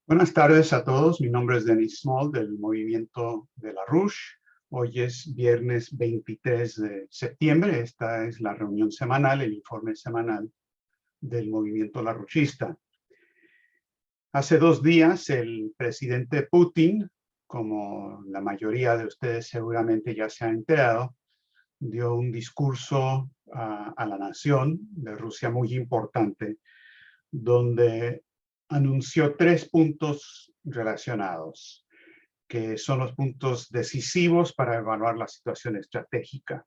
Buenas tardes a todos. Mi nombre es Denis Small del Movimiento de la Rush. Hoy es viernes 23 de septiembre. Esta es la reunión semanal, el informe semanal del Movimiento Larouchista. Hace 2 días el presidente Putin, como la mayoría de ustedes seguramente ya se han enterado, dio un discurso a la nación de Rusia muy importante, donde anunció 3 puntos relacionados, que son los puntos decisivos para evaluar la situación estratégica.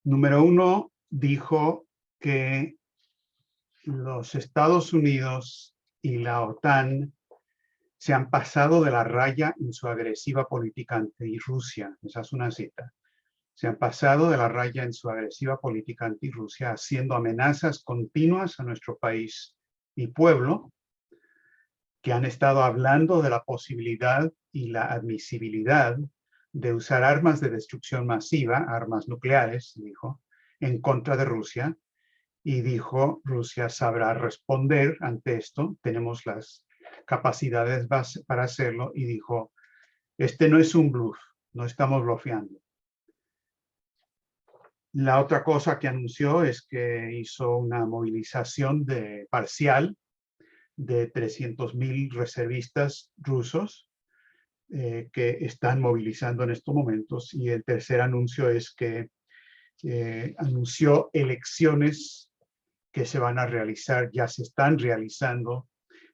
Número 1, dijo que los Estados Unidos y la OTAN se han pasado de la raya en su agresiva política anti-Rusia. Esa es una cita. Se han pasado de la raya en su agresiva política anti-Rusia, haciendo amenazas continuas a nuestro país y pueblo, que han estado hablando de la posibilidad y la admisibilidad de usar armas de destrucción masiva, armas nucleares, dijo, en contra de Rusia, y dijo, Rusia sabrá responder ante esto, tenemos las capacidades para hacerlo, y dijo, este no es un bluff, no estamos blofeando. La otra cosa que anunció es que hizo una movilización parcial de 300,000 reservistas rusos que están movilizando en estos momentos. Y el tercer anuncio es que anunció elecciones que se van a realizar, ya se están realizando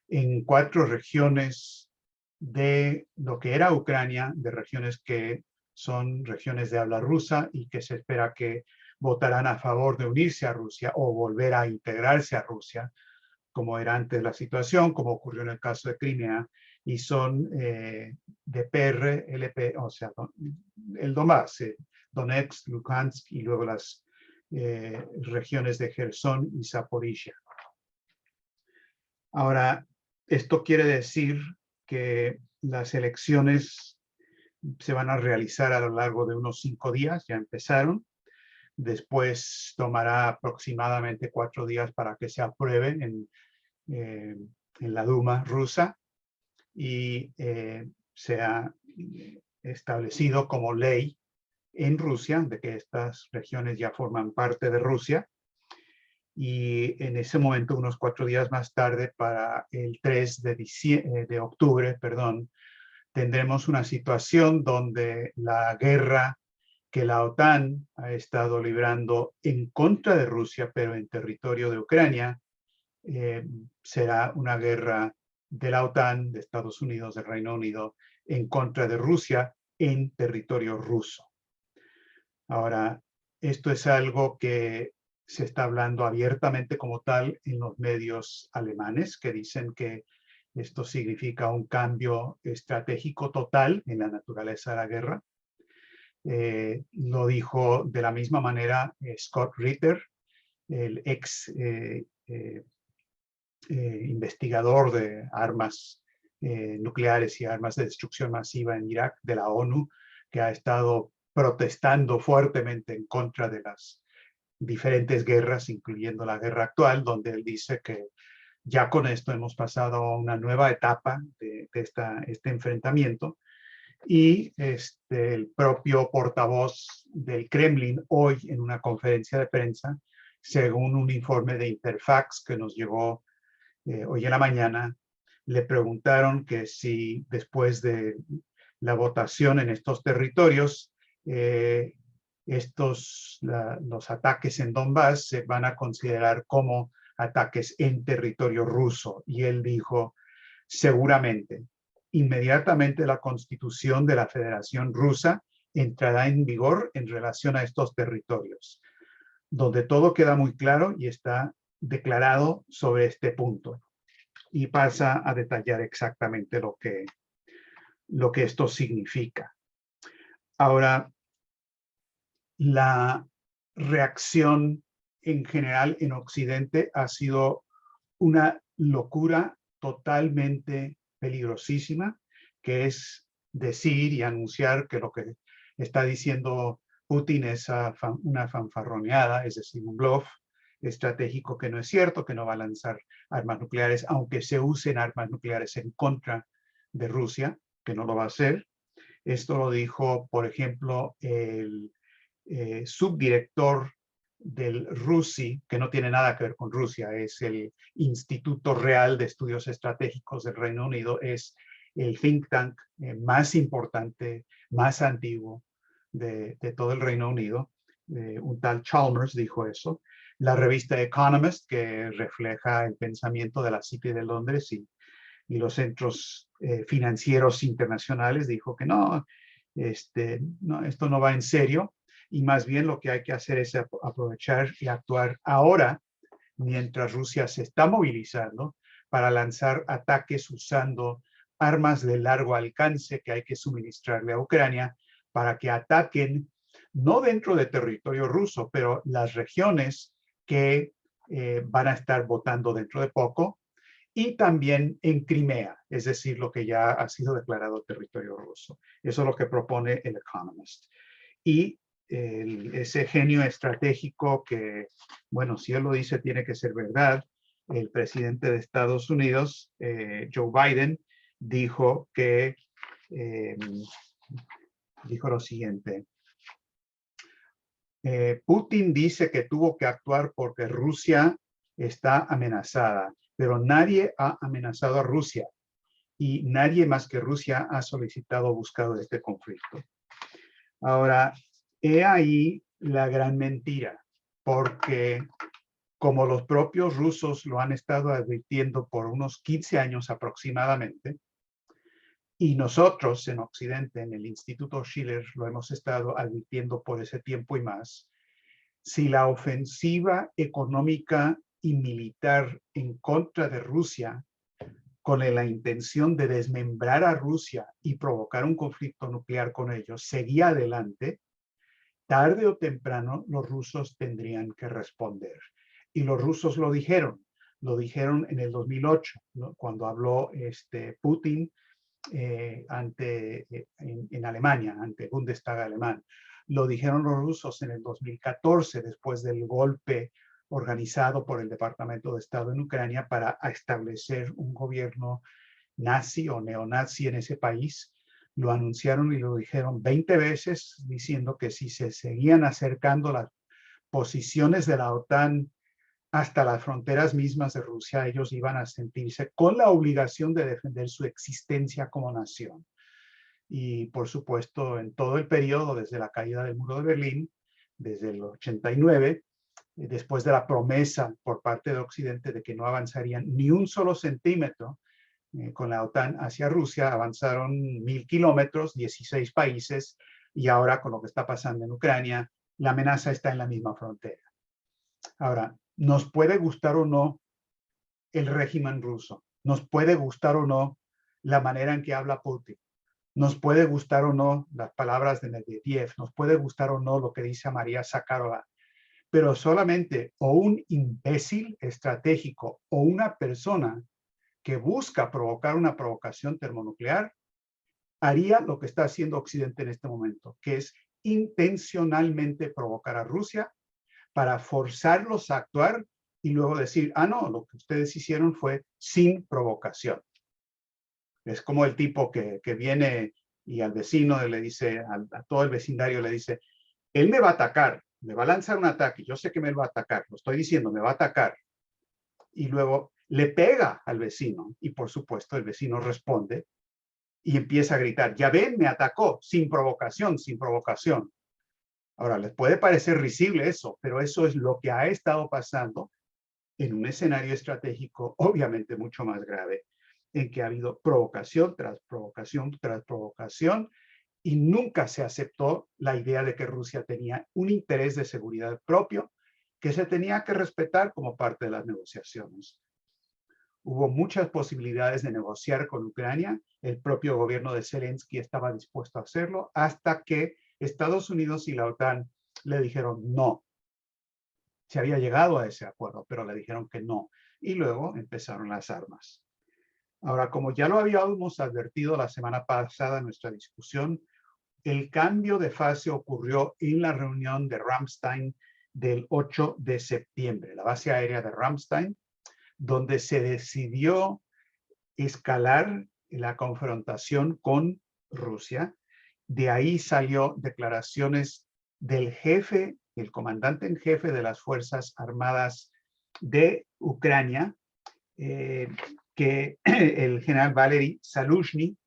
en 4 regiones de lo que era Ucrania, de regiones que son regiones de habla rusa y que se espera que votarán a favor de unirse a Rusia o volver a integrarse a Rusia, como era antes la situación, como ocurrió en el caso de Crimea, y son DPR, LP, o sea, el Donbass, Donetsk, Luhansk y luego las regiones de Gerson y Zaporizhia. Ahora, esto quiere decir que las elecciones se van a realizar a lo largo de unos 5 días, ya empezaron. Después tomará aproximadamente 4 días para que se apruebe en la Duma rusa y sea establecido como ley en Rusia, de que estas regiones ya forman parte de Rusia. Y en ese momento, unos 4 días más tarde, para el 3 de octubre, tendremos una situación donde la guerra que la OTAN ha estado librando en contra de Rusia, pero en territorio de Ucrania, será una guerra de la OTAN, de Estados Unidos, del Reino Unido, en contra de Rusia en territorio ruso. Ahora, esto es algo que se está hablando abiertamente como tal en los medios alemanes, que dicen que esto significa un cambio estratégico total en la naturaleza de la guerra. Lo dijo de la misma manera Scott Ritter, el ex investigador de armas nucleares y armas de destrucción masiva en Irak de la ONU, que ha estado protestando fuertemente en contra de las diferentes guerras, incluyendo la guerra actual, donde él dice que ya con esto hemos pasado a una nueva etapa de este enfrentamiento. Y el propio portavoz del Kremlin hoy en una conferencia de prensa, según un informe de Interfax que nos llegó hoy en la mañana, le preguntaron que si después de la votación en estos territorios, los ataques en Donbass se van a considerar como ataques en territorio ruso. Y él dijo, seguramente, inmediatamente la Constitución de la Federación Rusa entrará en vigor en relación a estos territorios, donde todo queda muy claro y está declarado sobre este punto. Y pasa a detallar exactamente lo que esto significa. Ahora, la reacción en general en Occidente ha sido una locura totalmente peligrosísima, que es decir y anunciar que lo que está diciendo Putin es una fanfarroneada, es decir, un bluff, estratégico que no es cierto, que no va a lanzar armas nucleares, aunque se usen armas nucleares en contra de Rusia, que no lo va a hacer. Esto lo dijo, por ejemplo, el subdirector del RUSI, que no tiene nada que ver con Rusia, es el Instituto Real de Estudios Estratégicos del Reino Unido, es el think tank más importante, más antiguo de todo el Reino Unido. Un tal Chalmers dijo eso. La revista Economist, que refleja el pensamiento de la City de Londres y los centros financieros internacionales, dijo que no, esto no va en serio, y más bien lo que hay que hacer es aprovechar y actuar ahora, mientras Rusia se está movilizando para lanzar ataques usando armas de largo alcance que hay que suministrarle a Ucrania para que ataquen, no dentro de territorio ruso, pero las regiones que van a estar votando dentro de poco, y también en Crimea, es decir, lo que ya ha sido declarado territorio ruso. Eso es lo que propone el Economist. Y ese genio estratégico que, bueno, si él lo dice, tiene que ser verdad. El presidente de Estados Unidos, Joe Biden, dijo lo siguiente. Putin dice que tuvo que actuar porque Rusia está amenazada, pero nadie ha amenazado a Rusia y nadie más que Rusia ha solicitado o buscado este conflicto. Ahora, he ahí la gran mentira, porque como los propios rusos lo han estado advirtiendo por unos 15 años aproximadamente, y nosotros en Occidente, en el Instituto Schiller, lo hemos estado advirtiendo por ese tiempo y más, si la ofensiva económica y militar en contra de Rusia, con la intención de desmembrar a Rusia y provocar un conflicto nuclear con ellos, seguía adelante, tarde o temprano los rusos tendrían que responder. Y los rusos lo dijeron en el 2008, ¿no? Cuando habló Putin en Alemania, ante el Bundestag alemán. Lo dijeron los rusos en el 2014, después del golpe organizado por el Departamento de Estado en Ucrania para establecer un gobierno nazi o neonazi en ese país. Lo anunciaron y lo dijeron 20 veces, diciendo que si se seguían acercando las posiciones de la OTAN hasta las fronteras mismas de Rusia, ellos iban a sentirse con la obligación de defender su existencia como nación. Y por supuesto, en todo el periodo, desde la caída del muro de Berlín, desde el 89, después de la promesa por parte de Occidente de que no avanzarían ni un solo centímetro con la OTAN hacia Rusia, avanzaron 1000 kilómetros, 16 países, y ahora con lo que está pasando en Ucrania, la amenaza está en la misma frontera. Ahora, nos puede gustar o no el régimen ruso, nos puede gustar o no la manera en que habla Putin, nos puede gustar o no las palabras de Medvedev, nos puede gustar o no lo que dice María Zakharova, pero solamente o un imbécil estratégico o una persona que busca provocar una provocación termonuclear haría lo que está haciendo Occidente en este momento, que es intencionalmente provocar a Rusia para forzarlos a actuar y luego decir, ah, no, lo que ustedes hicieron fue sin provocación. Es como el tipo que viene y al vecino le dice, a todo el vecindario le dice, él me va a atacar, me va a lanzar un ataque, yo sé que me va a atacar, lo estoy diciendo, me va a atacar. Y luego le pega al vecino y por supuesto el vecino responde y empieza a gritar, ya ven, me atacó, sin provocación, sin provocación. Ahora, les puede parecer risible eso, pero eso es lo que ha estado pasando en un escenario estratégico obviamente mucho más grave, en que ha habido provocación tras provocación tras provocación y nunca se aceptó la idea de que Rusia tenía un interés de seguridad propio que se tenía que respetar como parte de las negociaciones. Hubo muchas posibilidades de negociar con Ucrania, el propio gobierno de Zelensky estaba dispuesto a hacerlo, hasta que Estados Unidos y la OTAN le dijeron no. Se había llegado a ese acuerdo, pero le dijeron que no. Y luego empezaron las armas. Ahora, como ya lo habíamos advertido la semana pasada en nuestra discusión, el cambio de fase ocurrió en la reunión de Ramstein del 8 de septiembre, la base aérea de Ramstein, donde se decidió escalar la confrontación con Rusia. De ahí salió declaraciones del jefe, el comandante en jefe de las Fuerzas Armadas de Ucrania, que el general Valery Zaluzhny,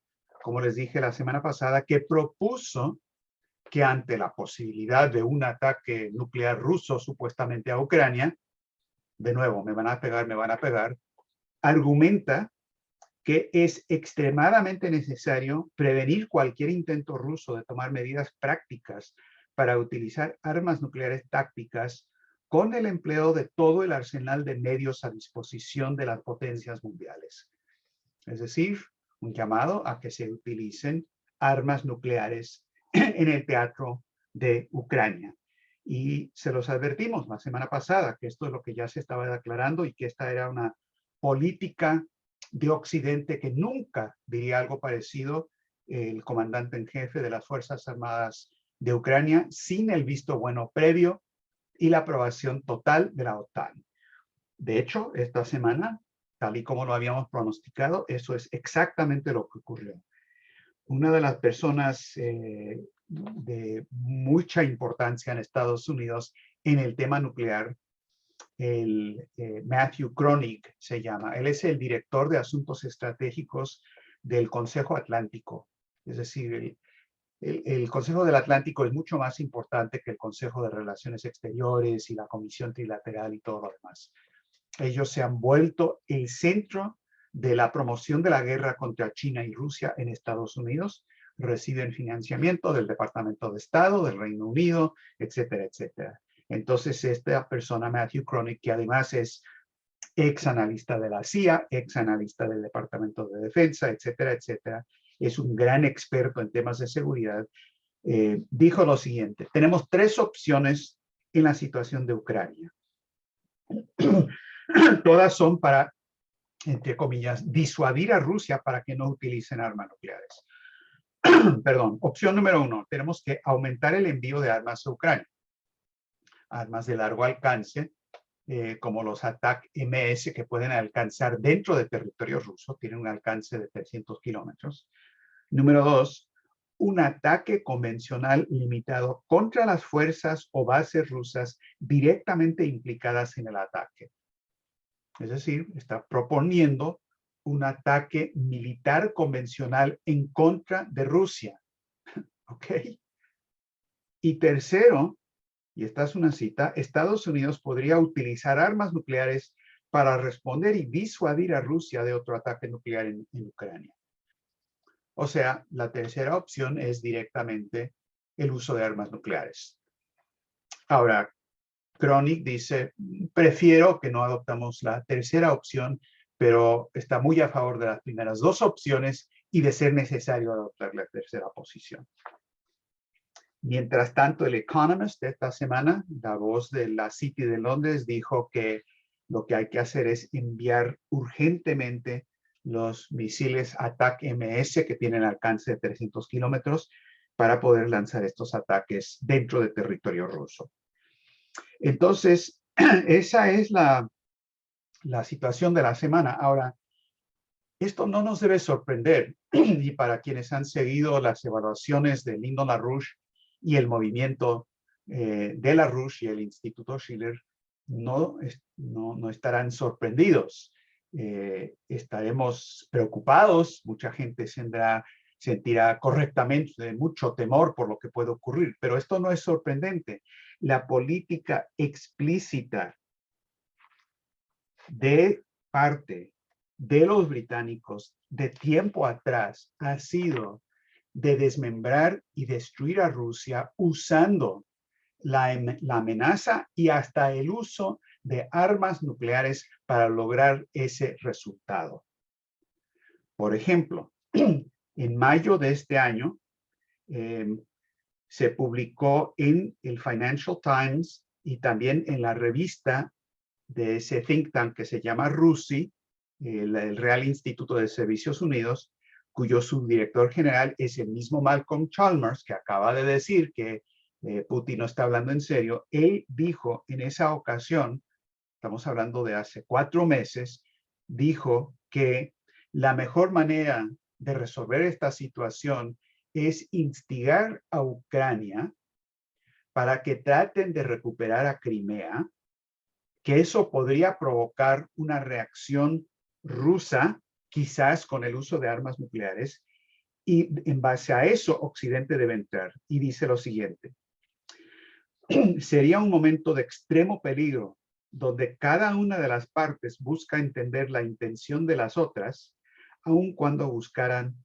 como les dije la semana pasada, que propuso que ante la posibilidad de un ataque nuclear ruso supuestamente a Ucrania, de nuevo, me van a pegar, argumenta que es extremadamente necesario prevenir cualquier intento ruso de tomar medidas prácticas para utilizar armas nucleares tácticas con el empleo de todo el arsenal de medios a disposición de las potencias mundiales. Es decir, un llamado a que se utilicen armas nucleares en el teatro de Ucrania. Y se los advertimos la semana pasada que esto es lo que ya se estaba declarando y que esta era una política de Occidente que nunca diría algo parecido el comandante en jefe de las Fuerzas Armadas de Ucrania sin el visto bueno previo y la aprobación total de la OTAN. De hecho, esta semana, tal y como lo habíamos pronosticado, eso es exactamente lo que ocurrió. Una de las personas de mucha importancia en Estados Unidos en el tema nuclear, el Matthew Kronig se llama. Él es el director de asuntos estratégicos del Consejo Atlántico. Es decir, el Consejo del Atlántico es mucho más importante que el Consejo de Relaciones Exteriores y la Comisión Trilateral y todo lo demás. Ellos se han vuelto el centro de la promoción de la guerra contra China y Rusia en Estados Unidos. Reciben financiamiento del Departamento de Estado, del Reino Unido, etcétera, etcétera. Entonces, esta persona, Matthew Kronig, que además es ex analista de la CIA, ex analista del Departamento de Defensa, etcétera, etcétera, es un gran experto en temas de seguridad, dijo lo siguiente: tenemos tres opciones en la situación de Ucrania. Todas son para, entre comillas, disuadir a Rusia para que no utilicen armas nucleares. Perdón, opción número 1, tenemos que aumentar el envío de armas a Ucrania. Armas de largo alcance, como los ATAK-MS, que pueden alcanzar dentro de territorio ruso, tienen un alcance de 300 kilómetros. Número 2, un ataque convencional limitado contra las fuerzas o bases rusas directamente implicadas en el ataque. Es decir, está proponiendo un ataque militar convencional en contra de Rusia. ¿Ok? Y tercero, y esta es una cita, Estados Unidos podría utilizar armas nucleares para responder y disuadir a Rusia de otro ataque nuclear en Ucrania. O sea, la tercera opción es directamente el uso de armas nucleares. Ahora, Kronig dice, prefiero que no adoptamos la tercera opción, pero está muy a favor de las primeras dos opciones y de ser necesario adoptar la tercera posición. Mientras tanto, el Economist de esta semana, la voz de la City de Londres, dijo que lo que hay que hacer es enviar urgentemente los misiles ATAK-MS que tienen alcance de 300 kilómetros para poder lanzar estos ataques dentro de territorio ruso. Entonces, esa es la situación de la semana. Ahora, esto no nos debe sorprender, y para quienes han seguido las evaluaciones de Lyndon LaRouche y el movimiento de LaRouche y el Instituto Schiller, no estarán sorprendidos. Estaremos preocupados, mucha gente sentirá correctamente mucho temor por lo que puede ocurrir, pero esto no es sorprendente. La política explícita de parte de los británicos de tiempo atrás ha sido de desmembrar y destruir a Rusia usando la amenaza y hasta el uso de armas nucleares para lograr ese resultado. Por ejemplo, en mayo de este año se publicó en el Financial Times y también en la revista de ese think tank que se llama RUSI, el Real Instituto de Servicios Unidos, cuyo subdirector general es el mismo Malcolm Chalmers, que acaba de decir que Putin no está hablando en serio. Él dijo en esa ocasión, estamos hablando de hace 4 meses, dijo que la mejor manera de resolver esta situación es instigar a Ucrania para que traten de recuperar a Crimea, que eso podría provocar una reacción rusa, quizás con el uso de armas nucleares, y en base a eso Occidente debe entrar. Y dice lo siguiente: sería un momento de extremo peligro donde cada una de las partes busca entender la intención de las otras, aun cuando buscaran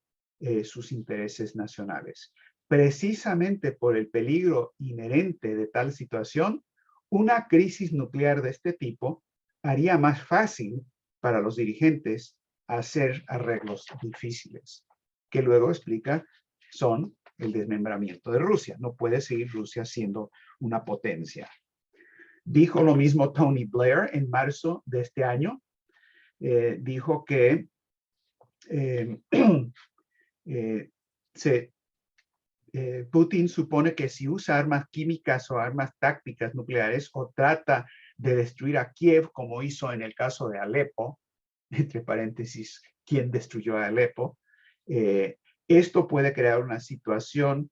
sus intereses nacionales. Precisamente por el peligro inherente de tal situación, una crisis nuclear de este tipo haría más fácil para los dirigentes hacer arreglos difíciles, que luego explica son el desmembramiento de Rusia. No puede seguir Rusia siendo una potencia. Dijo lo mismo Tony Blair en marzo de este año. Dijo que Putin supone que si usa armas químicas o armas tácticas nucleares o trata de destruir a Kiev, como hizo en el caso de Alepo, entre paréntesis, ¿quién destruyó a Alepo? Esto puede crear una situación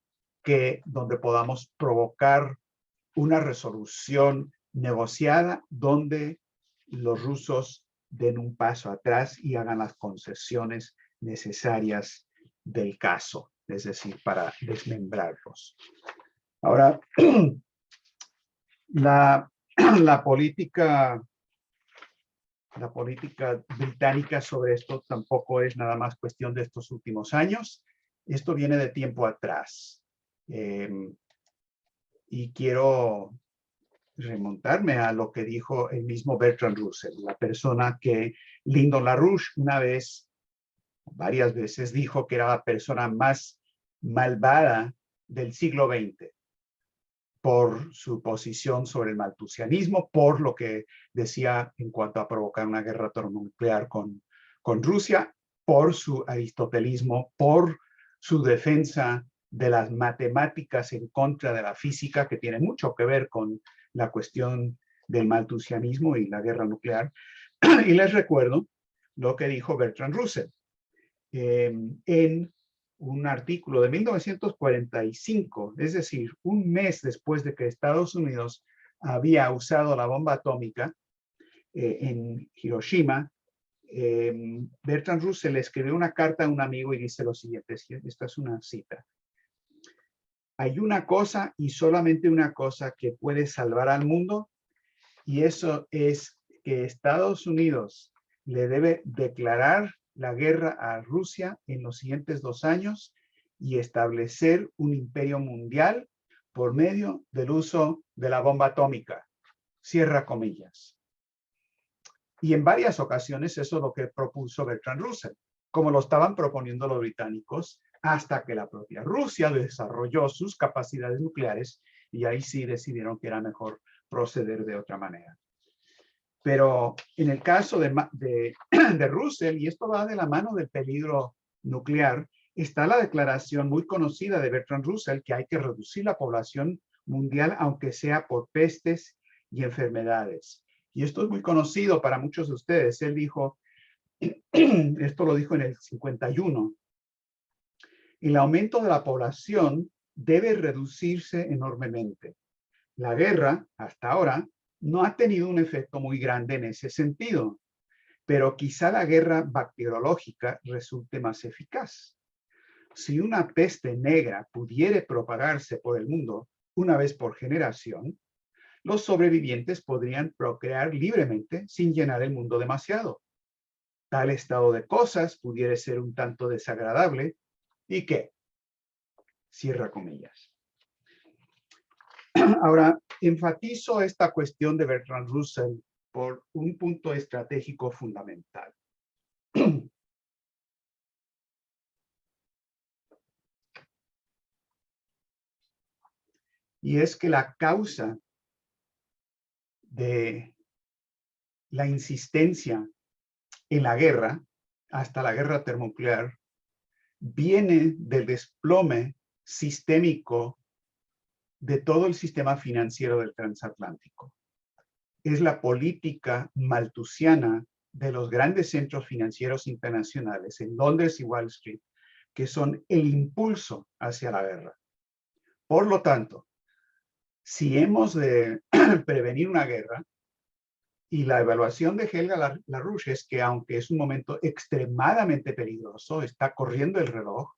donde podamos provocar una resolución negociada donde los rusos den un paso atrás y hagan las concesiones necesarias del caso, es decir, para desmembrarlos. Ahora, la política británica sobre esto tampoco es nada más cuestión de estos últimos años. Esto viene de tiempo atrás. Y quiero remontarme a lo que dijo el mismo Bertrand Russell, la persona que Lyndon LaRouche varias veces dijo que era la persona más malvada del siglo XX por su posición sobre el maltusianismo, por lo que decía en cuanto a provocar una guerra termonuclear con Rusia, por su aristotelismo, por su defensa de las matemáticas en contra de la física, que tiene mucho que ver con la cuestión del maltusianismo y la guerra nuclear. Y les recuerdo lo que dijo Bertrand Russell en un artículo de 1945, es decir, un mes después de que Estados Unidos había usado la bomba atómica en Hiroshima. Bertrand Russell escribió una carta a un amigo y dice lo siguiente, esta es una cita: hay una cosa y solamente una cosa que puede salvar al mundo, y eso es que Estados Unidos le debe declarar la guerra a Rusia en los siguientes 2 años y establecer un imperio mundial por medio del uso de la bomba atómica. Cierra comillas. Y en varias ocasiones eso es lo que propuso Bertrand Russell, como lo estaban proponiendo los británicos, hasta que la propia Rusia desarrolló sus capacidades nucleares y ahí sí decidieron que era mejor proceder de otra manera. Pero en el caso de Russell, y esto va de la mano del peligro nuclear, está la declaración muy conocida de Bertrand Russell que hay que reducir la población mundial, aunque sea por pestes y enfermedades. Y esto es muy conocido para muchos de ustedes. Él dijo, esto lo dijo en el 51, el aumento de la población debe reducirse enormemente. La guerra, hasta ahora, no ha tenido un efecto muy grande en ese sentido, pero quizá la guerra bacteriológica resulte más eficaz. Si una peste negra pudiera propagarse por el mundo una vez por generación, los sobrevivientes podrían procrear libremente sin llenar el mundo demasiado. Tal estado de cosas pudiera ser un tanto desagradable y que, cierra comillas. Ahora, enfatizo esta cuestión de Bertrand Russell por un punto estratégico fundamental. Y es que la causa de la insistencia en la guerra, hasta la guerra termonuclear, viene del desplome sistémico de todo el sistema financiero del transatlántico. Es la política malthusiana de los grandes centros financieros internacionales en Londres y Wall Street, que son el impulso hacia la guerra. Por lo tanto, si hemos de prevenir una guerra, y la evaluación de Helga LaRouche es que aunque es un momento extremadamente peligroso, está corriendo el reloj,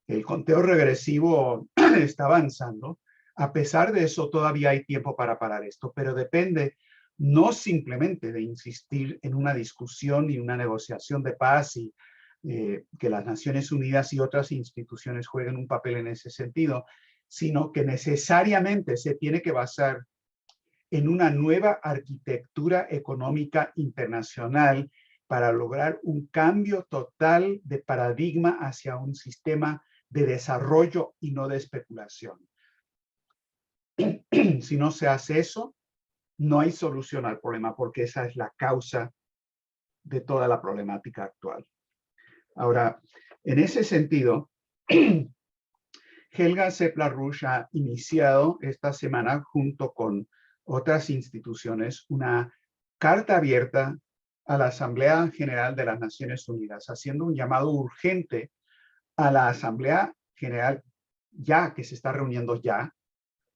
el conteo regresivo está avanzando, a pesar de eso todavía hay tiempo para parar esto, pero depende no simplemente de insistir en una discusión y una negociación de paz y que las Naciones Unidas y otras instituciones jueguen un papel en ese sentido, sino que necesariamente se tiene que basar en una nueva arquitectura económica internacional para lograr un cambio total de paradigma hacia un sistema de desarrollo y no de especulación. Si no se hace eso, no hay solución al problema, porque esa es la causa de toda la problemática actual. Ahora, en ese sentido, Helga Sepp-LaRouche ha iniciado esta semana junto con otras instituciones una carta abierta a la Asamblea General de las Naciones Unidas, haciendo un llamado urgente a la Asamblea General ya, que se está reuniendo ya,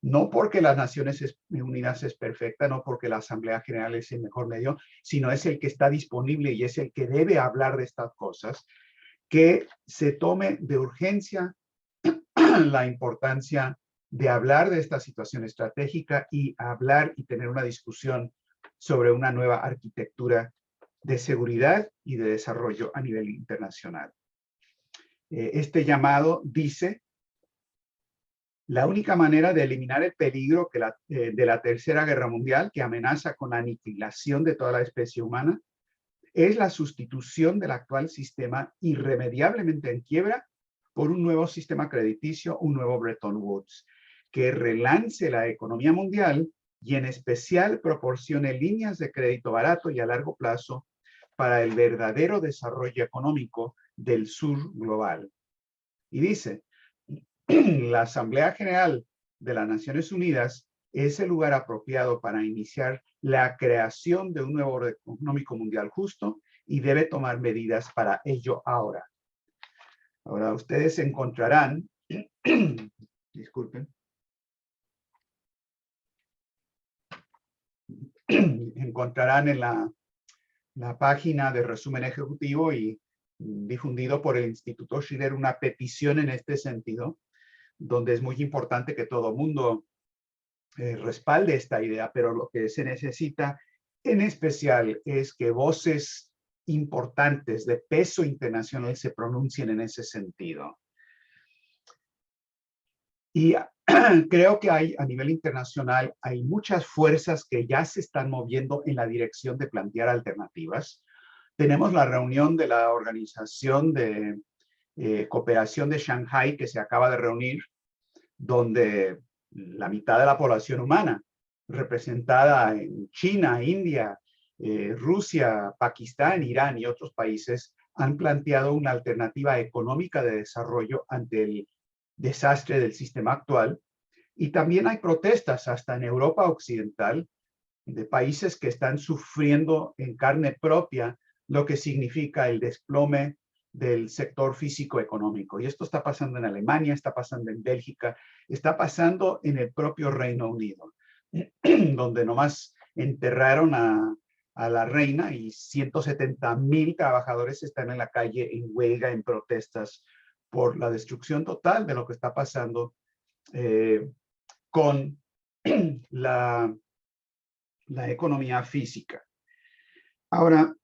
no porque las Naciones Unidas es perfecta, no porque la Asamblea General es el mejor medio, sino es el que está disponible y es el que debe hablar de estas cosas, que se tome de urgencia la importancia de hablar de esta situación estratégica y hablar y tener una discusión sobre una nueva arquitectura de seguridad y de desarrollo a nivel internacional. Este llamado dice: la única manera de eliminar el peligro de la Tercera Guerra Mundial, que amenaza con la aniquilación de toda la especie humana, es la sustitución del actual sistema irremediablemente en quiebra por un nuevo sistema crediticio, un nuevo Bretton Woods, que relance la economía mundial y en especial proporcione líneas de crédito barato y a largo plazo para el verdadero desarrollo económico del sur global. Y dice: la Asamblea General de las Naciones Unidas es el lugar apropiado para iniciar la creación de un nuevo orden económico mundial justo y debe tomar medidas para ello ahora. Ahora ustedes encontrarán, disculpen, encontrarán en la página de resumen ejecutivo y difundido por el Instituto Schiller una petición en este sentido, donde es muy importante que todo mundo respalde esta idea, pero lo que se necesita en especial es que voces importantes de peso internacional se pronuncien en ese sentido. Y creo que a nivel internacional hay muchas fuerzas que ya se están moviendo en la dirección de plantear alternativas. Tenemos la reunión de la Organización de Cooperación de Shanghái que se acaba de reunir, donde la mitad de la población humana, representada en China, India, Rusia, Pakistán, Irán y otros países, han planteado una alternativa económica de desarrollo ante el desastre del sistema actual. Y también hay protestas hasta en Europa Occidental de países que están sufriendo en carne propia lo que significa el desplome del sector físico-económico. Y esto está pasando en Alemania, está pasando en Bélgica, está pasando en el propio Reino Unido, donde nomás enterraron a la reina y 170,000 trabajadores están en la calle en huelga, en protestas por la destrucción total de lo que está pasando con la economía física. Ahora,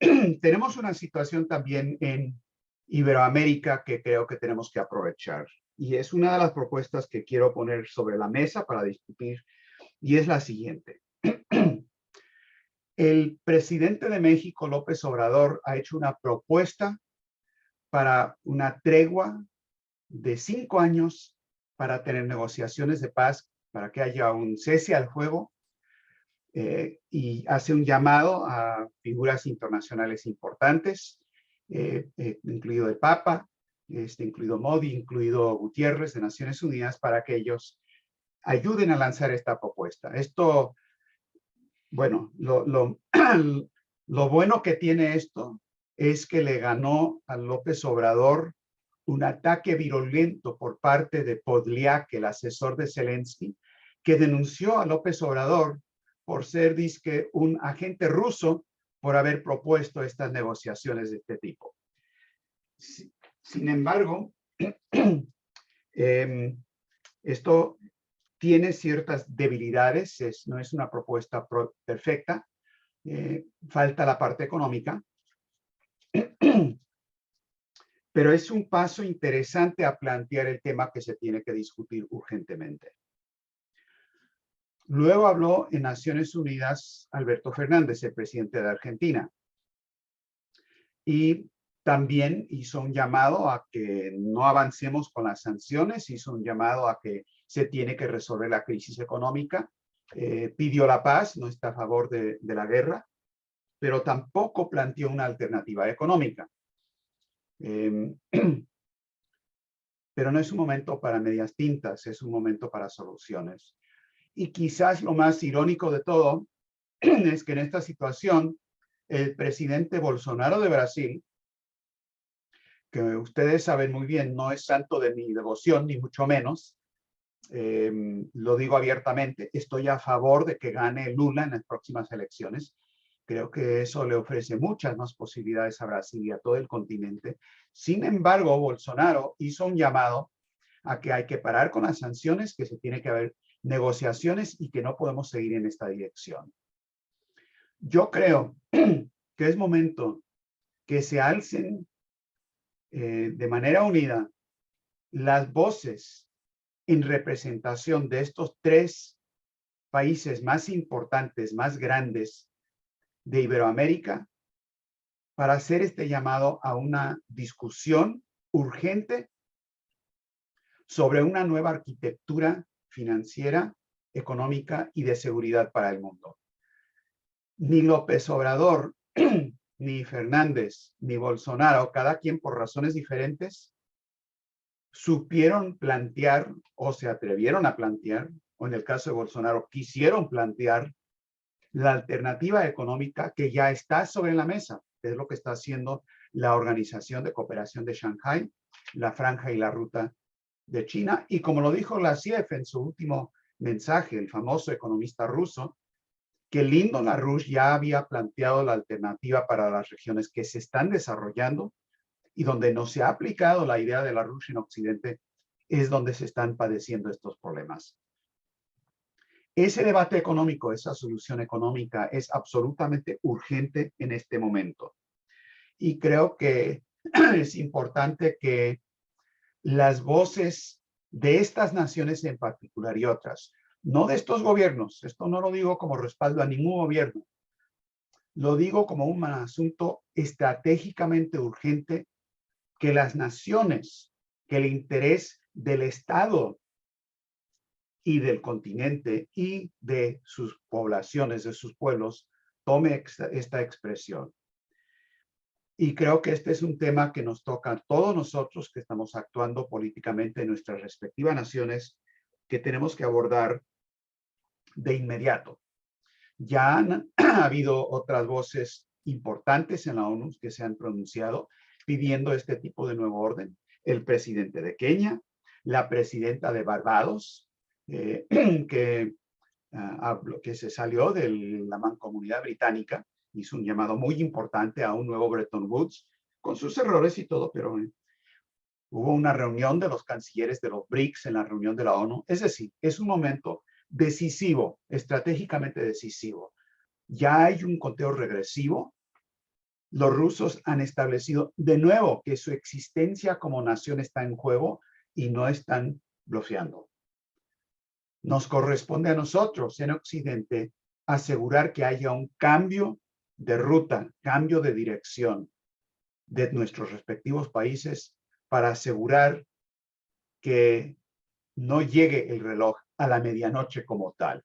tenemos una situación también en Iberoamérica que creo que tenemos que aprovechar. Y es una de las propuestas que quiero poner sobre la mesa para discutir, y es la siguiente. El presidente de México, López Obrador, ha hecho una propuesta para una tregua de 5 años para tener negociaciones de paz, para que haya un cese al fuego, y hace un llamado a figuras internacionales importantes, incluido el Papa, incluido Modi, incluido Gutiérrez de Naciones Unidas, para que ellos ayuden a lanzar esta propuesta. Esto, bueno, lo bueno que tiene esto es que le ganó a López Obrador un ataque virulento por parte de Podliak, el asesor de Zelensky, que denunció a López Obrador por ser, dizque, un agente ruso por haber propuesto estas negociaciones de este tipo. Sin embargo, esto tiene ciertas debilidades, no es una propuesta perfecta, falta la parte económica, pero es un paso interesante a plantear el tema que se tiene que discutir urgentemente. Luego habló en Naciones Unidas Alberto Fernández, el presidente de Argentina, y también hizo un llamado a que no avancemos con las sanciones, hizo un llamado a que se tiene que resolver la crisis económica, pidió la paz, no está a favor de la guerra, pero tampoco planteó una alternativa económica. Pero no es un momento para medias tintas, es un momento para soluciones. Y quizás lo más irónico de todo es que en esta situación el presidente Bolsonaro de Brasil, que ustedes saben muy bien, no es santo de mi devoción, ni mucho menos, lo digo abiertamente, estoy a favor de que gane Lula en las próximas elecciones. Creo que eso le ofrece muchas más posibilidades a Brasil y a todo el continente. Sin embargo, Bolsonaro hizo un llamado a que hay que parar con las sanciones, que se tiene que haber negociaciones y que no podemos seguir en esta dirección. Yo creo que es momento que se alcen de manera unida las voces en representación de estos tres países más importantes, más grandes de Iberoamérica, para hacer este llamado a una discusión urgente sobre una nueva arquitectura financiera, económica y de seguridad para el mundo. Ni López Obrador, ni Fernández, ni Bolsonaro, cada quien por razones diferentes, supieron plantear o se atrevieron a plantear, o en el caso de Bolsonaro, quisieron plantear la alternativa económica que ya está sobre la mesa, que es lo que está haciendo la Organización de Cooperación de Shanghái, la Franja y la Ruta de China. Y como lo dijo Lazarev en su último mensaje, el famoso economista ruso, que Lyndon LaRouche ya había planteado la alternativa para las regiones que se están desarrollando y donde no se ha aplicado la idea de LaRouche en Occidente, es donde se están padeciendo estos problemas. Ese debate económico, esa solución económica es absolutamente urgente en este momento. Y creo que es importante que las voces de estas naciones en particular y otras, no de estos gobiernos, esto no lo digo como respaldo a ningún gobierno, lo digo como un asunto estratégicamente urgente, que las naciones, que el interés del Estado y del continente y de sus poblaciones, de sus pueblos, tome esta expresión. Y creo que este es un tema que nos toca a todos nosotros que estamos actuando políticamente en nuestras respectivas naciones, que tenemos que abordar de inmediato. Ya ha habido otras voces importantes en la ONU que se han pronunciado pidiendo este tipo de nuevo orden. El presidente de Kenia, la presidenta de Barbados, que se salió de la mancomunidad británica, hizo un llamado muy importante a un nuevo Bretton Woods, con sus errores y todo, pero hubo una reunión de los cancilleres de los BRICS en la reunión de la ONU. Es decir, es un momento decisivo, estratégicamente decisivo. Ya hay un conteo regresivo. Los rusos han establecido de nuevo que su existencia como nación está en juego y no están bloqueando. Nos corresponde a nosotros en Occidente asegurar que haya un cambio de ruta, cambio de dirección de nuestros respectivos países para asegurar que no llegue el reloj a la medianoche como tal,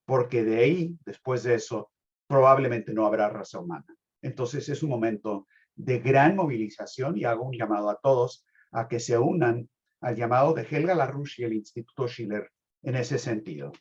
porque de ahí, después de eso, probablemente no habrá raza humana. Entonces es un momento de gran movilización y hago un llamado a todos a que se unan al llamado de Helga LaRouche y el Instituto Schiller en ese sentido.